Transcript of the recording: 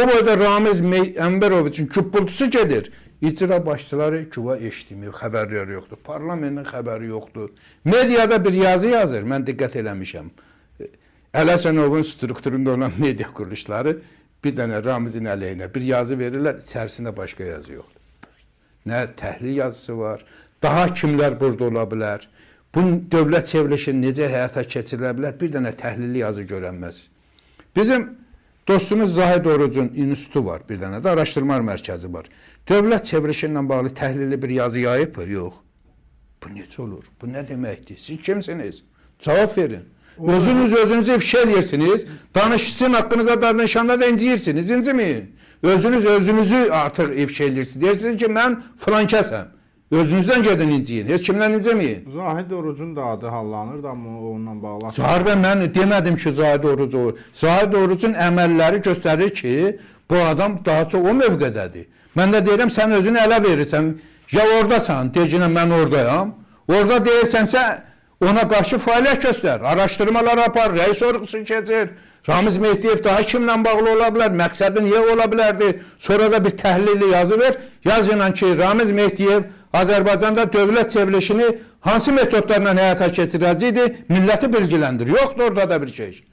Bu boyda Ramiz Ənvəroviçin küpultusu gedir. İcra başçıları küva eşitmiyor, xəbərləri yoxdur. Parlamentin xəbəri yoxdur. Mediada bir yazı yazır, mən diqqət eləmişəm. Ələsənovun strukturunda olan media quruluşları bir dənə Ramizin əleyhinə bir yazı verirlər, içərisində başqa yazı yoxdur. Nə təhlil yazısı var, daha kimlər burada ola bilər, bu dövlət çevrilişini necə həyata keçirilə bilər, bir dənə təhlilli yazı görənməz. Bizim dostumuz Zahid Orucun institutu var, bir dənə də araşdırma mərkəzi var. Dövlət çevrilişi ilə bağlı təhlilli bir yazı yayıb mı? Yox. Bu necə olur? Bu nə deməkdir? Siz kimsiniz? Cavab verin. Özünüzü ifşa edirsiniz. Danışçısının haqqınıza danışanda da inciyirsiniz. İncimeyin. Özünüzü artıq ifşa edirsiniz. Deyirsiniz ki, mən filankəsəm. Özünüzdən gedin inciyin. Heç kimdən incimeyin. Zahid Orucun da adı hallanır da onunla bağlı. Zahir bəy, mən demədim ki, Zahid Oruc olur. Zahid Orucun əməlləri göstərir ki, bu adam daha çox o mövqədədir. Mən də deyirəm, sən özünü ələ verirsən. Ya oradasan, deyirəm, mən oradayam. Orada deyirsənsə, ona qarşı fəaliyyət göstər. Araşdırmalar apar, rəy sorğusu keçir. Ramiz Mehdiyev daha kimlə bağlı ola bilər? Məqsədi niyə ola bilərdi? Sonra da bir təhlilli yazı ver. Yazın ki, Ramiz Mehdiyev Azərbaycanda dövlət çevrilişini hansı metodlarla həyata keçirəcəkdi? Milləti bilgiləndir. Yoxdur orada da bir şey.